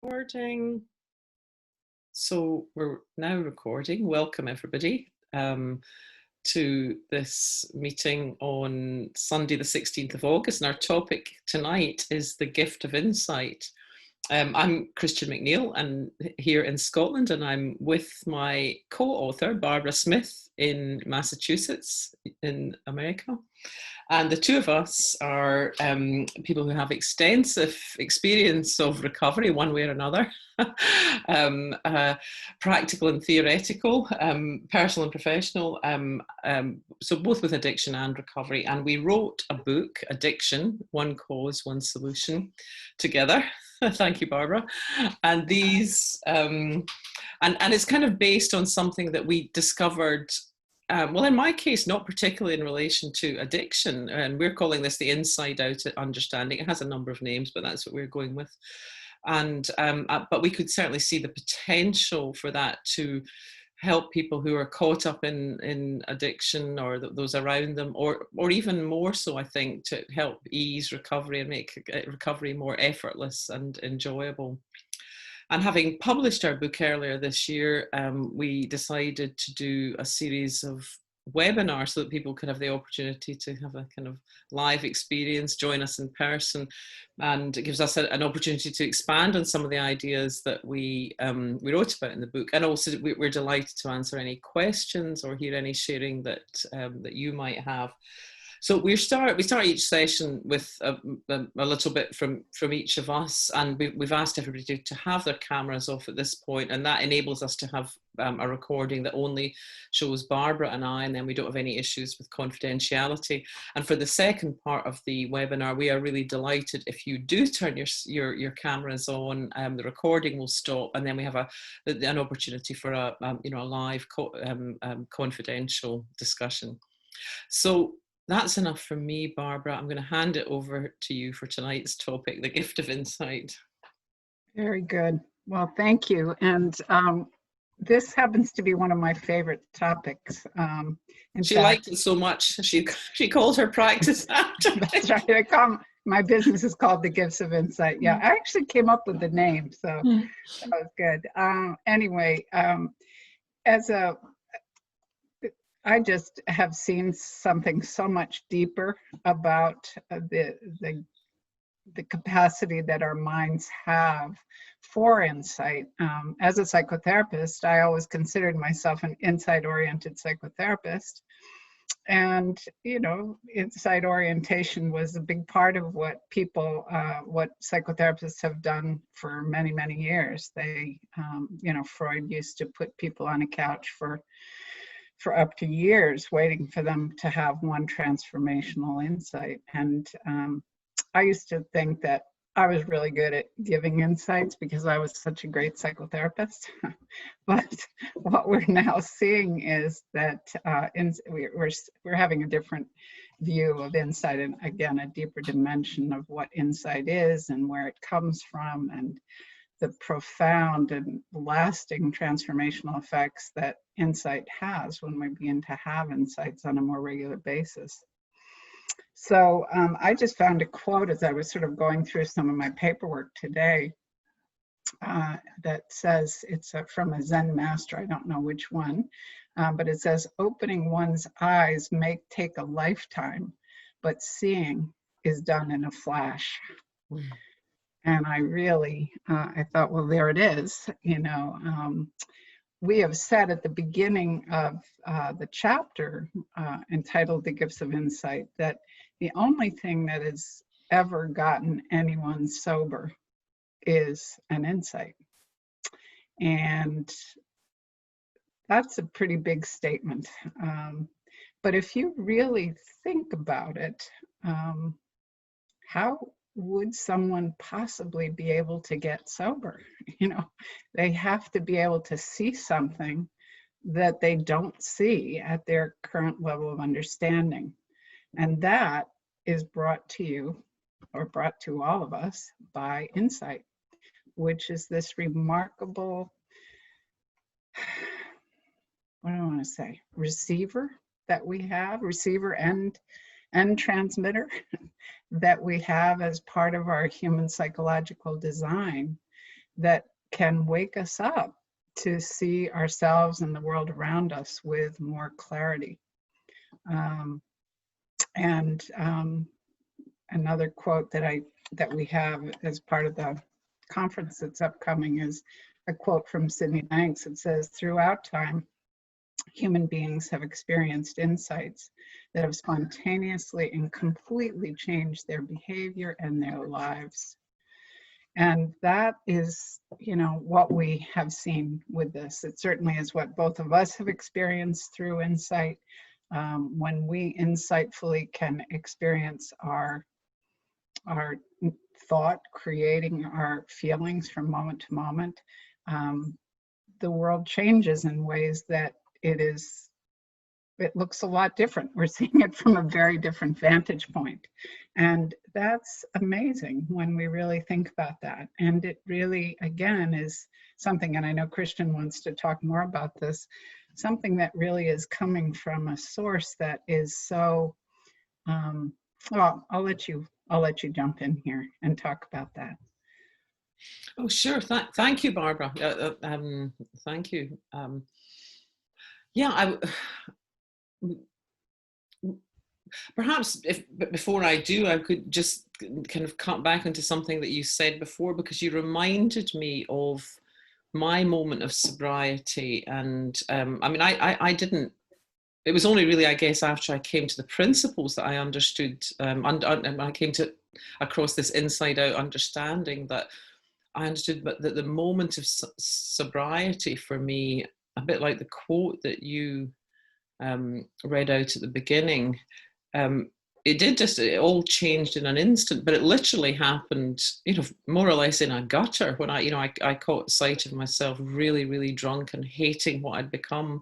Recording. So we're now recording. Welcome everybody to this meeting on Sunday the 16th of August, and our topic tonight is the gift of insight. I'm Christian McNeill and here in Scotland, and I'm with my co-author Barbara Smith in Massachusetts in America. And the two of us are people who have extensive experience of recovery one way or another, practical and theoretical, personal and professional, so both with addiction and recovery. And we wrote a book, Addiction, One Cause, One Solution, together. Thank you, Barbara. And these, and it's kind of based on something that we discovered. Well, in my case, not particularly in relation to addiction, and we're calling this the inside out understanding. It has a number of names, but that's what we're going with. And but we could certainly see the potential for that to help people who are caught up in addiction or those around them, or even more so, I think, to help ease recovery and make recovery more effortless and enjoyable. And having published our book earlier this year, we decided to do a series of webinars so that people could have the opportunity to have a kind of live experience, join us in person, and it gives us an opportunity to expand on some of the ideas that we wrote about in the book. And also we're delighted to answer any questions or hear any sharing that you might have. So we start each session with a little bit from each of us, and we've asked everybody to have their cameras off at this point, and that enables us to have a recording that only shows Barbara and I, and then we don't have any issues with confidentiality. And for the second part of the webinar, we are really delighted if you do turn your cameras on. The recording will stop, and then we have an opportunity for a live confidential discussion. So that's enough from me, Barbara. I'm going to hand it over to you for tonight's topic, the gift of insight. Very good. Well, thank you. And this happens to be one of my favorite topics. She liked it so much, she called her practice after. That's right. My business is called The Gifts of Insight. Yeah, I actually came up with the name, so that was good. Anyway, I just have seen something so much deeper about the capacity that our minds have for insight. As a psychotherapist, I always considered myself an insight-oriented psychotherapist. And, insight orientation was a big part of what psychotherapists have done for many, many years. They, Freud used to put people on a couch for up to years, waiting for them to have one transformational insight. And I used to think that I was really good at giving insights because I was such a great psychotherapist. But what we're now seeing is that we're having a different view of insight, and again, a deeper dimension of what insight is and where it comes from, and the profound and lasting transformational effects that insight has when we begin to have insights on a more regular basis. So I just found a quote as I was sort of going through some of my paperwork today that says, it's from a Zen master, I don't know which one, but it says, opening one's eyes may take a lifetime, but seeing is done in a flash. And I really, I thought, well, there it is. We have said at the beginning of the chapter entitled The Gifts of Insight that the only thing that has ever gotten anyone sober is an insight. And that's a pretty big statement. But if you really think about it, how would someone possibly be able to get sober? They have to be able to see something that they don't see at their current level of understanding. And that is brought to you, or brought to all of us, by insight, which is this remarkable, what do I want to say, receiver that we have, receiver and transmitter that we have as part of our human psychological design that can wake us up to see ourselves and the world around us with more clarity. And another quote that we have as part of the conference that's upcoming is a quote from Sydney Banks. It says, "Throughout time, human beings have experienced insights that have spontaneously and completely changed their behavior and their lives." And that is, what we have seen with this. It certainly is what both of us have experienced through insight. When we insightfully can experience our thought, creating our feelings from moment to moment, the world changes in ways that it looks a lot different. We're seeing it from a very different vantage point. And that's amazing when we really think about that. And it really, again, is something, and I know Christian wants to talk more about this, something that really is coming from a source that is so, well, I'll let you jump in here and talk about that. Oh, sure. Thank you, Barbara. Thank you. Yeah, perhaps before I do, I could just kind of cut back into something that you said before, because you reminded me of my moment of sobriety. And I didn't, it was only really, I guess, after I came to the principles that I understood, and I came across this inside out understanding that I understood that the moment of sobriety for me, a bit like the quote that you read out at the beginning, it all changed in an instant, but it literally happened, more or less in a gutter when I caught sight of myself really, really drunk and hating what I'd become.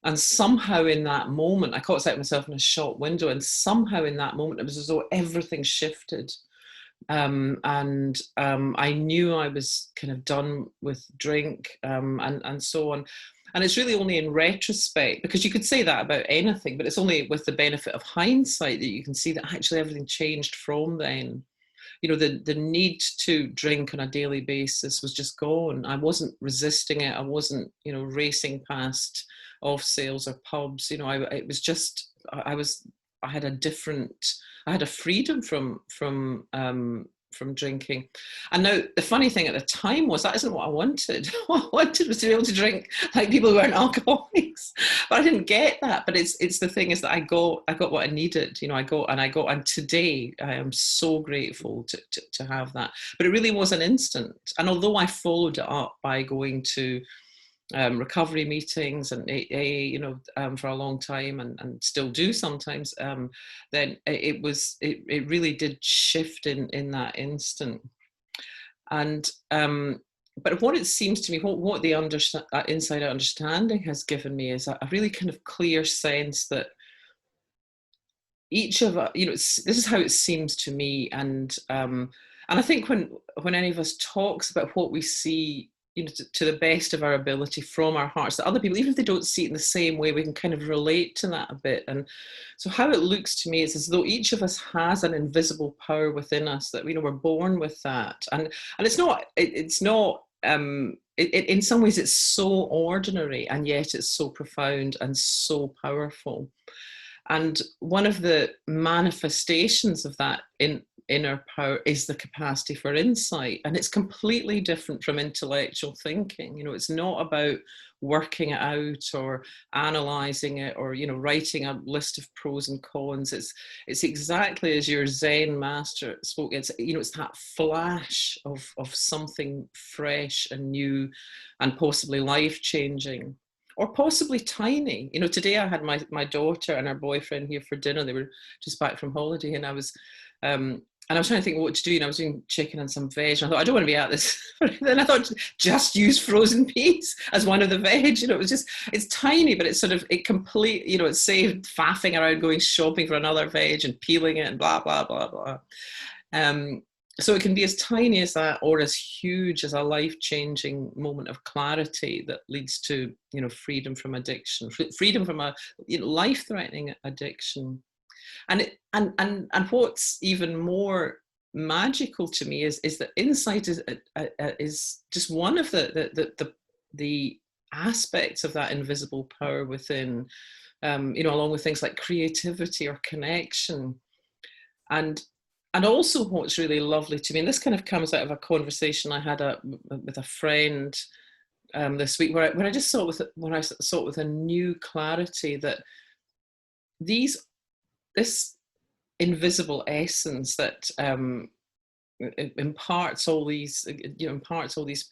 And somehow in that moment, I caught sight of myself in a shop window, and somehow in that moment, it was as though everything shifted. And I knew I was kind of done with drink, and so on. And it's really only in retrospect, because you could say that about anything, but it's only with the benefit of hindsight that you can see that actually everything changed from then. The need to drink on a daily basis was just gone. I wasn't resisting it. I wasn't, racing past off sales or pubs. It was just, I had a freedom from drinking. And now the funny thing at the time was that isn't what I wanted. What I wanted was to be able to drink like people who weren't alcoholics, but I didn't get that. But it's the thing is that I got what I needed. And today I am so grateful to have that. But it really was an instant. And although I followed it up by going to recovery meetings and AA, for a long time, and still do sometimes, then it really did shift in that instant. And but what it seems to me, what the inside out understanding has given me is a really kind of clear sense that each of us, this is how it seems to me, and I think when any of us talks about what we see, to the best of our ability from our hearts, that other people, even if they don't see it in the same way, we can kind of relate to that a bit. And so how it looks to me is as though each of us has an invisible power within us, that we're born with that. And it's not in some ways it's so ordinary, and yet it's so profound and so powerful. And one of the manifestations of that inner power is the capacity for insight. And it's completely different from intellectual thinking. It's not about working it out or analyzing it or, writing a list of pros and cons. It's exactly as your Zen master spoke. It's that flash of something fresh and new and possibly life-changing. Or possibly tiny. Today I had my daughter and her boyfriend here for dinner. They were just back from holiday, and I was trying to think what to do. I was doing chicken and some veg. And I thought, I don't want to be at this. Then I thought, just use frozen peas as one of the veg. It's tiny, but it's it's saved faffing around going shopping for another veg and peeling it and blah, blah, blah, blah. So it can be as tiny as that, or as huge as a life-changing moment of clarity that leads to, freedom from addiction, freedom from a life-threatening addiction. And what's even more magical to me is that insight is just one of the aspects of that invisible power within, along with things like creativity or connection. And also what's really lovely to me, and this kind of comes out of a conversation I had with a friend this week, where I just saw it with a new clarity that this invisible essence that imparts all these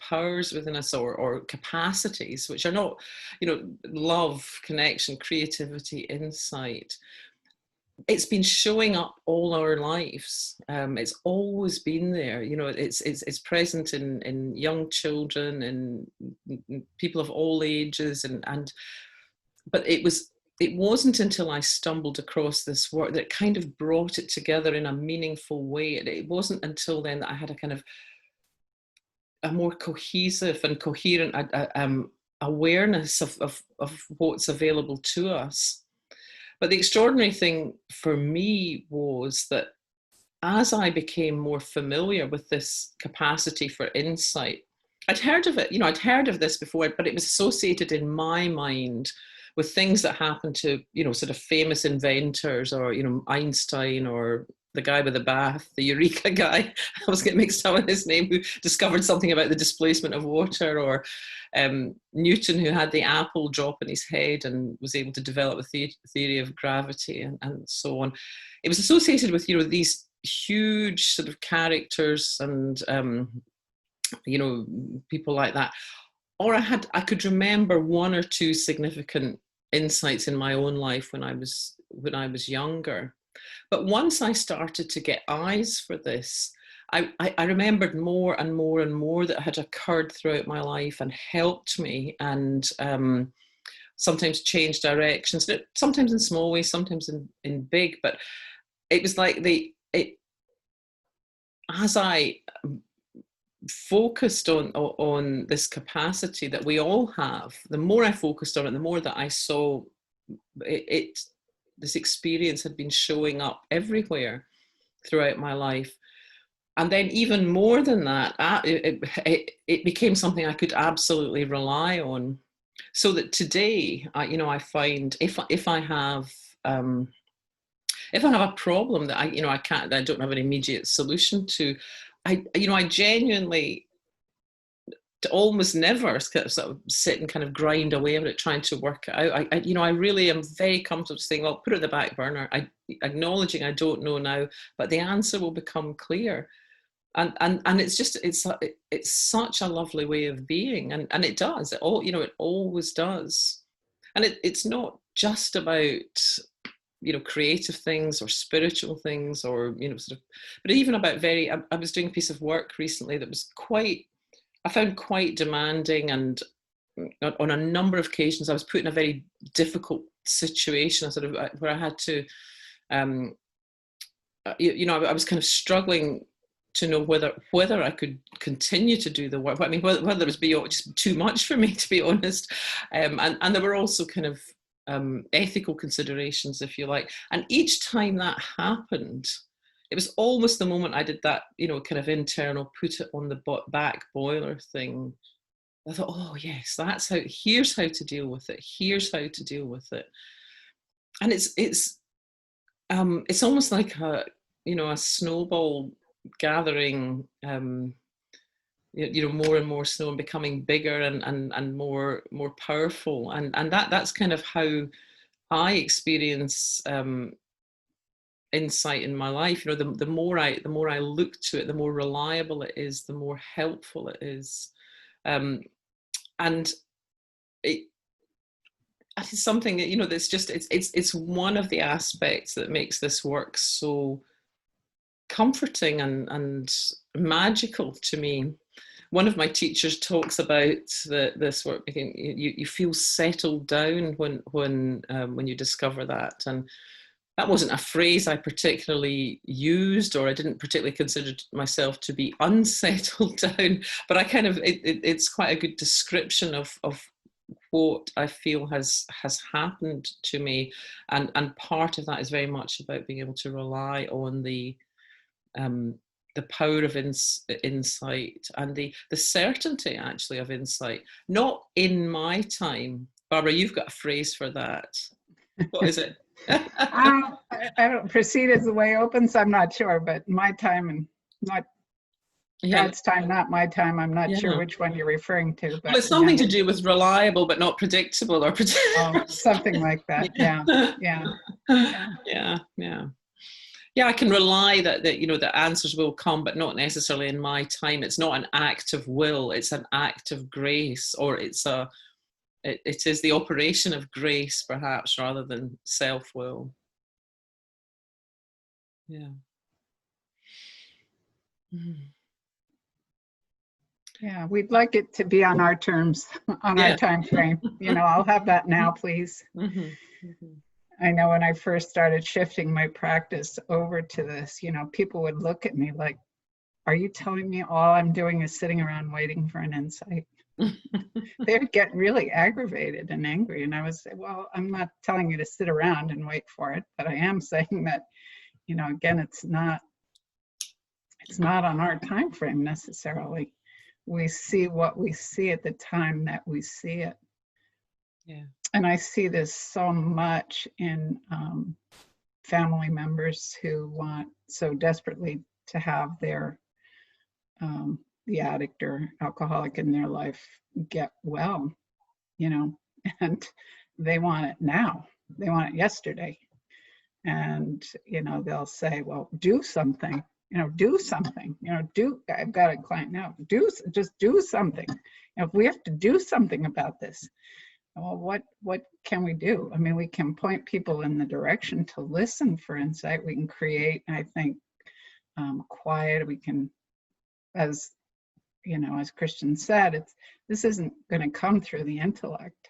powers within us, or capacities, which are not, love, connection, creativity, insight. It's been showing up all our lives. It's always been there. It's present in young children and people of all ages, but it wasn't until I stumbled across this work that kind of brought it together in a meaningful way. It wasn't until then that I had a kind of a more cohesive and coherent awareness of what's available to us. But the extraordinary thing for me was that as I became more familiar with this capacity for insight, I'd heard of it, I'd heard of this before, but it was associated in my mind with things that happened to, sort of famous inventors, or, Einstein, or the guy with the bath, the Eureka guy. I was getting mixed up with his name, who discovered something about the displacement of water, or Newton, who had the apple drop in his head and was able to develop the theory of gravity, and so on. It was associated with, these huge sort of characters and, people like that. Or I could remember one or two significant insights in my own life when I was younger. But once I started to get eyes for this, I remembered more and more and more that had occurred throughout my life and helped me, and sometimes changed directions, sometimes in small ways, sometimes in big. But it was like as I focused on this capacity that we all have, the more I focused on it, the more that I saw this experience had been showing up everywhere throughout my life. And then even more than that, it became something I could absolutely rely on. So that today, I find if I have a problem that I don't have an immediate solution to, I genuinely almost never sort of sit and kind of grind away at it, trying to work it out. I really am very comfortable saying, well, put it in the back burner. Acknowledging I don't know now, but the answer will become clear. And it's such a lovely way of being, and it does. It always does. And it's not just about creative things or spiritual things, or sort of, but even about I was doing a piece of work recently that was I found quite demanding, and on a number of occasions I was put in a very difficult situation, sort of where I had to, I was kind of struggling to know whether I could continue to do the work. I mean, whether it was just too much for me, to be honest. And there were also kind of ethical considerations, if you like. And each time that happened, it was almost the moment I did that, kind of internal put it on the back boiler thing. I thought, oh yes, here's how to deal with it. Here's how to deal with it. And it's almost like a snowball gathering, more and more snow and becoming bigger and more powerful. And that's kind of how I experience insight in my life. The more I look to it, the more reliable it is, the more helpful it is. And it's something that, that's just, it's one of the aspects that makes this work so comforting and magical to me. One of my teachers talks about this work. You feel settled down when you discover that. And that wasn't a phrase I particularly used, or I didn't particularly consider myself to be unsettled down, but I kind of, it's quite a good description of what I feel has happened to me. And part of that is very much about being able to rely on the the power of insight and the certainty actually of insight. Not in my time. Barbara, you've got a phrase for that. What is it? I don't proceed as the way opens. I'm not sure, but my time and not God's time, not my time. I'm not sure which one you're referring to. But well, it's something to do with reliable but not predictable, or something like that. Yeah, I can rely that the answers will come, but not necessarily in my time. It's not an act of will; it's an act of grace, or it is the operation of grace, perhaps, rather than self-will. Yeah. Yeah, we'd like it to be on our terms, on our time frame. I'll have that now, please. I know when I first started shifting my practice over to this, people would look at me like, are you telling me all I'm doing is sitting around waiting for an insight? They'd get really aggravated and angry. And I would say, well, I'm not telling you to sit around and wait for it, but I am saying that, again, it's not on our time frame necessarily. We see what we see at the time that we see it. Yeah. And I see this so much in family members who want so desperately to have their the addict or alcoholic in their life get well, and they want it now. They want it yesterday. And, they'll say, well, do something. Do something. I've got a client now. Just do something. If we have to do something about this, well, what can we do? I mean, we can point people in the direction to listen for insight. We can create, I think, quiet. We can, as Christian said, this isn't going to come through the intellect.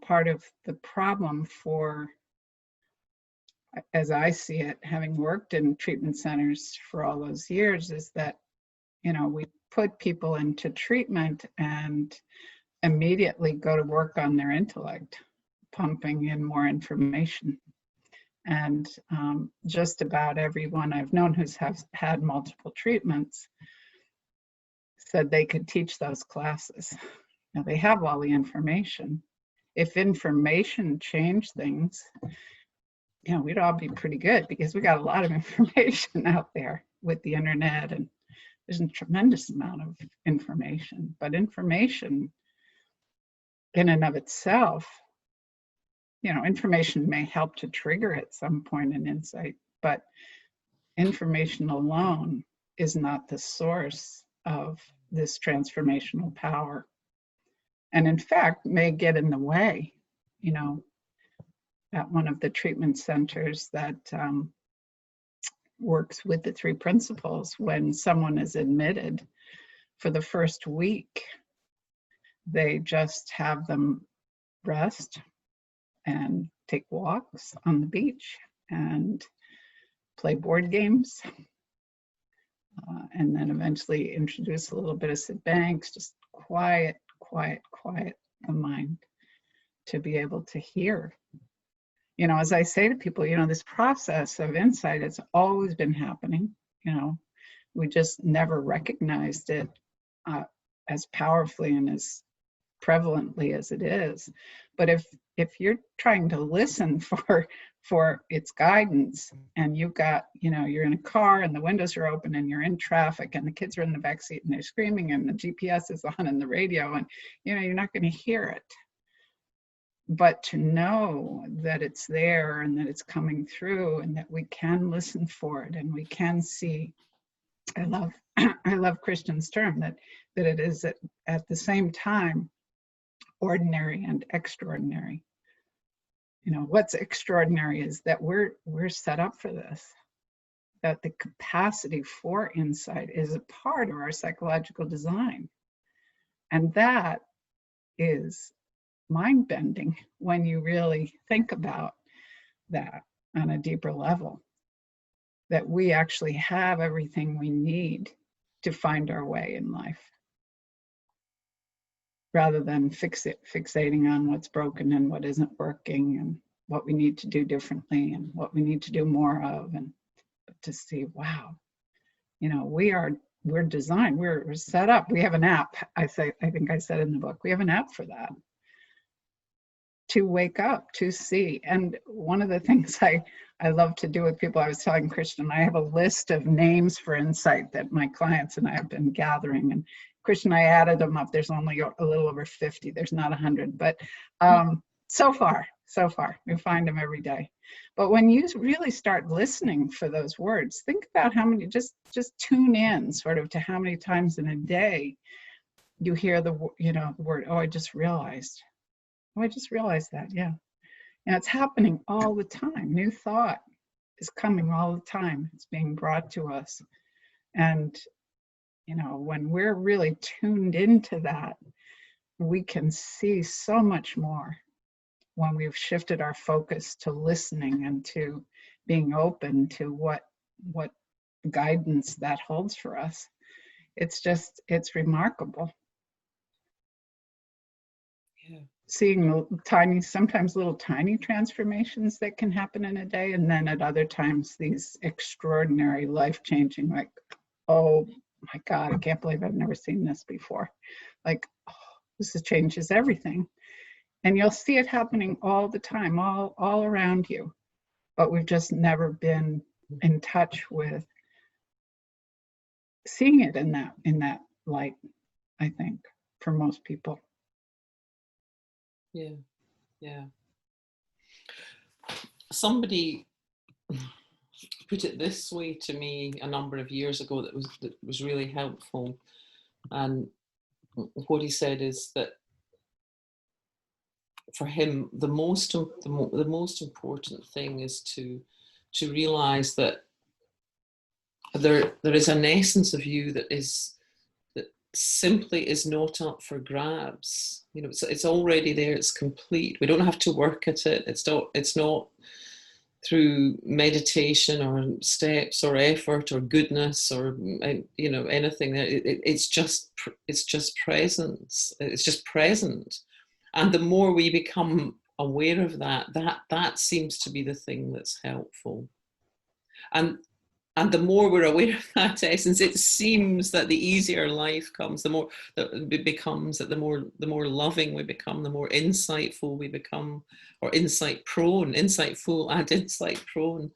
Part of the problem for, as I see it, having worked in treatment centers for all those years, is that, we put people into treatment and immediately go to work on their intellect, pumping in more information. And just about everyone I've known who's had multiple treatments said they could teach those classes. Now they have all the information. If information changed things, we'd all be pretty good, because we got a lot of information out there with the internet, and there's a tremendous amount of information. But information in and of itself, information may help to trigger at some point an insight, but information alone is not the source of this transformational power. And in fact, may get in the way. At one of the treatment centers that works with the three principles, when someone is admitted, for the first week, they just have them rest and take walks on the beach and play board games. And then eventually introduce a little bit of sit banks, just quiet the mind to be able to hear. As I say to people, this process of insight has always been happening. We just never recognized it as powerfully and as prevalently as it is. But if you're trying to listen for its guidance, and you've got, you're in a car and the windows are open and you're in traffic and the kids are in the backseat and they're screaming and the GPS is on in the radio, and you're not going to hear it. But to know that it's there and that it's coming through and that we can listen for it and we can see. I love Christian's term that it is at the same time ordinary and extraordinary. What's extraordinary is that we're set up for this, that the capacity for insight is a part of our psychological design. And that is mind-bending when you really think about that on a deeper level, that we actually have everything we need to find our way in life, rather than fixating on what's broken and what isn't working and what we need to do differently and what we need to do more of, and to see, wow, we're designed, we're set up. We have an app. I think I said in the book, we have an app for that, to wake up, to see. And one of the things I love to do with people, I was telling Christian, I have a list of names for insight that my clients and I have been gathering. And Christian, I added them up. There's only a little over 50. There's not 100, but so far, we find them every day. But when you really start listening for those words, think about how many, just tune in sort of to how many times in a day you hear the word, oh, I just realized. Oh, I just realized that, yeah. And it's happening all the time. New thought is coming all the time. It's being brought to us. And, when we're really tuned into that, we can see so much more when we've shifted our focus to listening and to being open to what guidance that holds for us. It's remarkable. Yeah. Seeing sometimes little tiny transformations that can happen in a day, and then at other times these extraordinary, life-changing, like, oh my God, I can't believe I've never seen this before. Like, oh, this changes everything. And you'll see it happening all the time, all around you. But we've just never been in touch with seeing it in that light, I think, for most people. Yeah. Somebody put it this way to me a number of years ago that was really helpful. And what he said is that for him, the most important thing is to realize that there is an essence of you that simply is not up for grabs. It's already there. It's complete. We don't have to work at it. It's not through meditation or steps or effort or goodness or anything. It's just presence. It's just present. And the more we become aware of that seems to be the thing that's helpful. And the more we're aware of that essence, it seems that the easier life comes, the more that it becomes, that the more loving we become, the more insightful we become, or insightful and insight prone.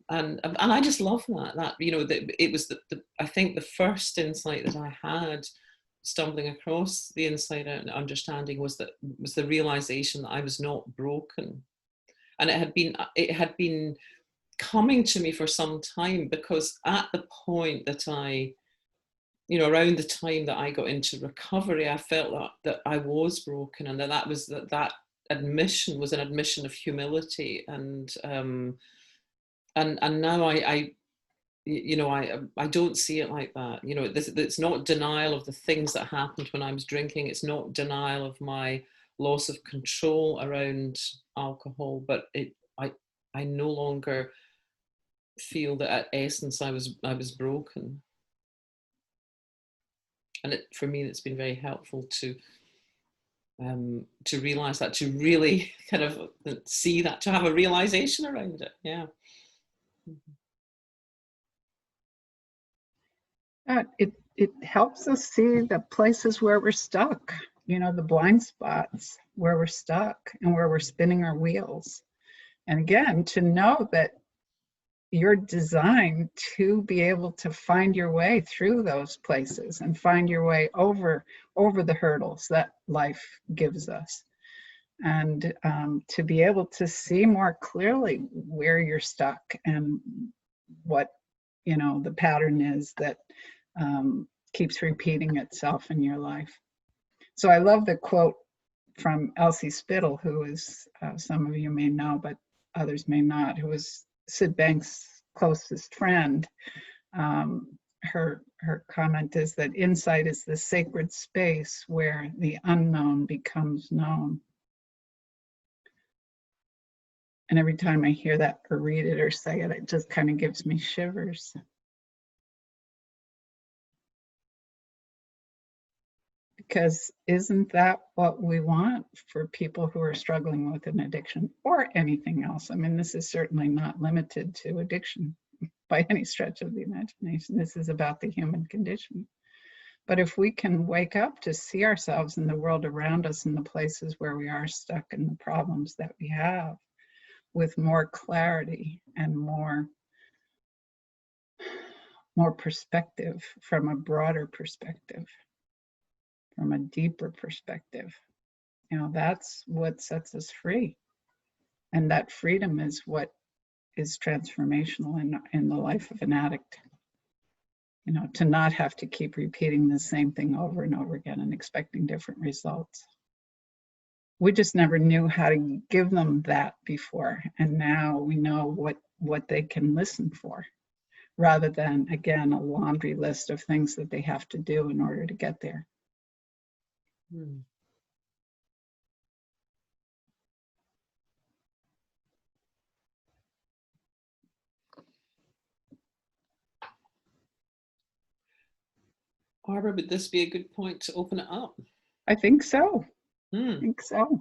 And I just love that it was I think the first insight that I had stumbling across the inside out understanding was the realization that I was not broken. And it had been coming to me for some time, because at the point that around the time that I got into recovery, I felt that I was broken, and that admission was an admission of humility. And now I don't see it like that. It's not denial of the things that happened when I was drinking. It's not denial of my loss of control around alcohol, but I no longer feel that at essence I was broken. And for me, it's been very helpful to realize that, to really kind of see that, to have a realization around it. Yeah. It helps us see the places where we're stuck, the blind spots where we're stuck and where we're spinning our wheels. And again, to know that you're designed to be able to find your way through those places and find your way over the hurdles that life gives us. And to be able to see more clearly where you're stuck and what, the pattern is that keeps repeating itself in your life. So I love the quote from Elsie Spittle, who is, some of you may know, but others may not, who was Sid Banks' closest friend. Her comment is that insight is the sacred space where the unknown becomes known. And every time I hear that or read it or say it, it just kind of gives me shivers. Because isn't that what we want for people who are struggling with an addiction or anything else? I mean, this is certainly not limited to addiction. by any stretch of the imagination. This is about the human condition. But if we can wake up to see ourselves in the world around us, in the places where we are stuck, and the problems that we have, with more clarity and more perspective, from a broader perspective, from a deeper perspective, that's what sets us free. And that freedom is what is transformational in the life of an addict. To not have to keep repeating the same thing over and over again and expecting different results. We just never knew how to give them that before. And now we know what they can listen for, rather than, again, a laundry list of things that they have to do in order to get there. Hmm. Barbara, would this be a good point to open it up? I think so. Hmm. I think so.